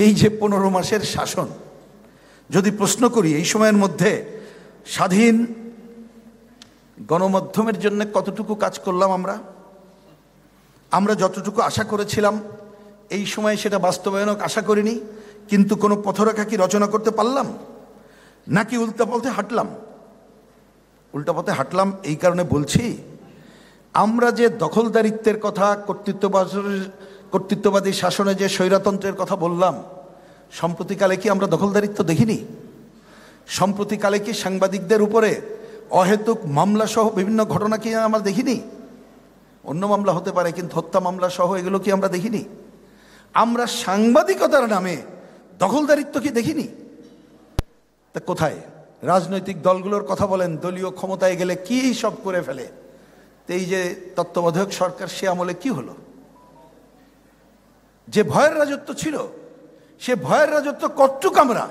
এই যে 15 মাসের শাসন, যদি প্রশ্ন করি এই সময়ের মধ্যে স্বাধীন গণমাধ্যমের জন্য কতটুকু কাজ করলাম আমরা যতটুকু আশা করেছিলাম এই সময়ে সেটা বাস্তবায়নক আশা করিনি, কিন্তু কোনো পথরেখা কি রচনা করতে পারলাম, নাকি উল্টাপথে হাঁটলাম? এই কারণে বলছি, আমরা যে দখলদারিত্বের কথা, কর্তৃত্ববাদী শাসনে যে স্বৈরতন্ত্রের কথা বললাম, সম্প্রতিকালে কি আমরা দখলদারিত্ব দেখিনি? সম্প্রতিকালে কি সাংবাদিকদের উপরে অহেতুক মামলা সহ বিভিন্ন ঘটনা কি আমরা দেখিনি? অন্য মামলা হতে পারে, কিন্তু হত্যা মামলা সহ এগুলো কি আমরা দেখিনি? আমরা সাংবাদিকতার নামে দখলদারিত্ব কি দেখিনি? তা কোথায়? রাজনৈতিক দলগুলোর কথা বলেন, দলীয় ক্ষমতায় গেলে কি সব করে ফেলে। এই যে তত্ত্বাবধায়ক সরকার, সে আমলে কি হলো? যে ভয়ের রাজত্ব ছিল, সে ভয়ের রাজত্ব কতটুকু আমরা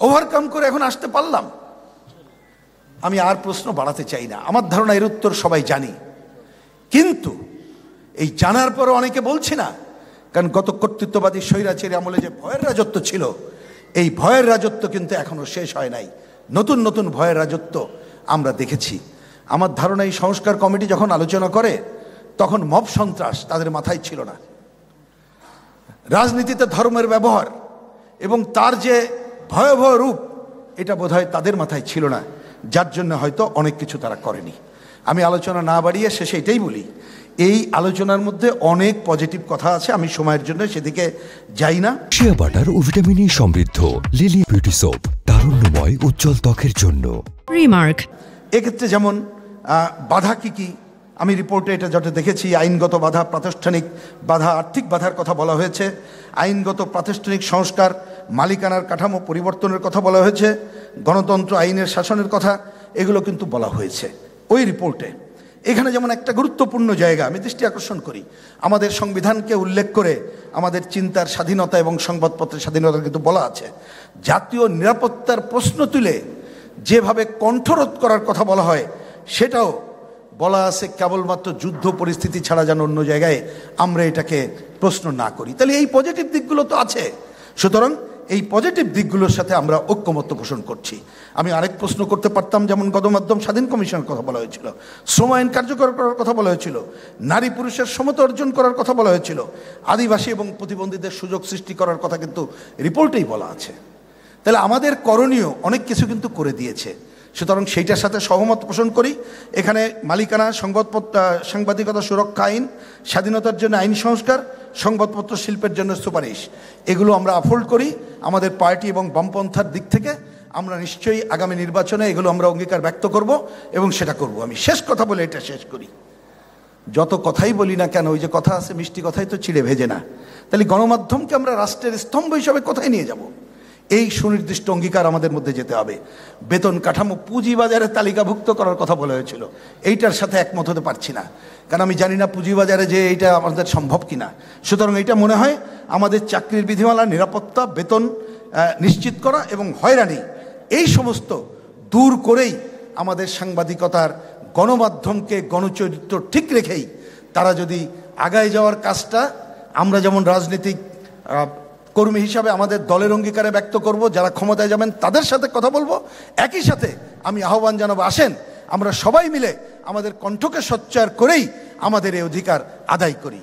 ওভারকাম করে এখন আসতে পারলাম? আমি আর প্রশ্ন বাড়াতে চাই না, আমার ধারণা এর উত্তর সবাই জানি। কিন্তু এই জানার পরও অনেকে বলছি না, কারণ গত কর্তৃত্ববাদী স্বৈরাচারী আমলে যে ভয়ের রাজত্ব ছিল, এই ভয়ের রাজত্ব কিন্তু এখনো শেষ হয় নাই। নতুন নতুন ভয়ের রাজত্ব আমরা দেখেছি। আমার ধারণা এই সংস্কার কমিটি যখন আলোচনা করে, তখন মব সন্ত্রাস তাদের মাথায় ছিল না। রাজনীতিতে ধর্মের ব্যবহার এবং তার যে ভয়াবহ রূপ, এটা বোধহয় তাদের মাথায় ছিল না, যার জন্য হয়তো অনেক কিছু তারা করেনি। আমি আলোচনা না বাড়িয়ে শেষে এটাই বলি, এই আলোচনার মধ্যে অনেক পজিটিভ কথা আছে, আমি সময়ের জন্য সেদিকে যাই না। শিয়া বাটার ও ভিটামিন ই সমৃদ্ধ লিলি বিউটি সোপ, তারুণ্যময় উজ্জ্বল ত্বকের জন্য। রিমার্ক, এক্ষেত্রে যেমন বাধা কি কি, আমি রিপোর্টে এটা যেটা দেখেছি, আইনগত বাধা, প্রাতিষ্ঠানিক বাধা, আর্থিক বাধার কথা বলা হয়েছে, আইনগত প্রাতিষ্ঠানিক সংস্কার, মালিকানার কাঠামো পরিবর্তনের কথা বলা হয়েছে, গণতন্ত্র, আইনের শাসনের কথা, এগুলো কিন্তু বলা হয়েছে ওই রিপোর্টে। এখানে যেমন একটা গুরুত্বপূর্ণ জায়গা আমি দৃষ্টি আকর্ষণ করি, আমাদের সংবিধানকে উল্লেখ করে আমাদের চিন্তার স্বাধীনতা এবং সংবাদপত্রের স্বাধীনতা কিন্তু বলা আছে। জাতীয় নিরাপত্তার প্রশ্ন তুলে যেভাবে কণ্ঠরোধ করার কথা বলা হয়, সেটাও বলা আছে কেবলমাত্র যুদ্ধ পরিস্থিতি ছাড়া যেন অন্য জায়গায় আমরা এটাকে প্রশ্ন না করি। তাহলে এই পজিটিভ দিকগুলো তো আছে, সুতরাং এই পজিটিভ দিকগুলোর সাথে আমরা ঐক্যমত্য পোষণ করছি। আমি আরেক প্রশ্ন করতে পারতাম, যেমন গণমাধ্যম স্বাধীন কমিশনের কথা বলা হয়েছিল, শ্রম আইন কার্যকর করার কথা বলা হয়েছিল, নারী পুরুষের সমতা অর্জন করার কথা বলা হয়েছিল, আদিবাসী এবং প্রতিবন্ধীদের সুযোগ সৃষ্টি করার কথা কিন্তু রিপোর্টেই বলা আছে। তাহলে আমাদের করণীয় অনেক কিছু কিন্তু করে দিয়েছে, সুতরাং সেইটার সাথে সহমত পোষণ করি। এখানে মালিকানা, সাংবাদিকতা সুরক্ষা আইন, স্বাধীনতার জন্য আইন সংস্কার, সংবাদপত্র শিল্পের জন্য সুপারিশ, এগুলো আমরা আফোল্ড করি। আমাদের পার্টি এবং বামপন্থার দিক থেকে আমরা নিশ্চয়ই আগামী নির্বাচনে এগুলো আমরা অঙ্গীকার ব্যক্ত করব এবং সেটা করব। আমি শেষ কথা বলে এটা শেষ করি, যত কথাই বলি না কেন, ওই যে কথা আছে, মিষ্টি কথাই তো চিড়ে ভেজে না। তাহলে গণমাধ্যমকে আমরা রাষ্ট্রের স্তম্ভ হিসাবে কোথায় নিয়ে যাব, এই সুনির্দিষ্ট অঙ্গীকার আমাদের মধ্যে যেতে হবে। বেতন কাঠামো পুঁজিবাজারে তালিকাভুক্ত করার কথা বলা হয়েছিল, এইটার সাথে একমত হতে পারছি না, কারণ আমি জানি না পুঁজিবাজারে যে এইটা আমাদের সম্ভব কিনা। সুতরাং এটা মনে হয় আমাদের চাকরির বিধিমালা, নিরাপত্তা, বেতন নিশ্চিত করা এবং হয়রানি, এই সমস্ত দূর করেই আমাদের সাংবাদিকতার, গণমাধ্যমকে গণচরিত্র ঠিক রেখেই তারা যদি আগায় যাওয়ার কাজটা আমরা যেমন রাজনৈতিক কর্মী হিসাবে আমাদের দলের অঙ্গীকারে ব্যক্ত করব, যারা ক্ষমতায় যাবেন তাদের সাথে কথা বলবো। একই সাথে আমি আহ্বান জানাবো, আসেন আমরা সবাই মিলে আমাদের কণ্ঠকে সোচ্চার করেই আমাদের এই অধিকার আদায় করি।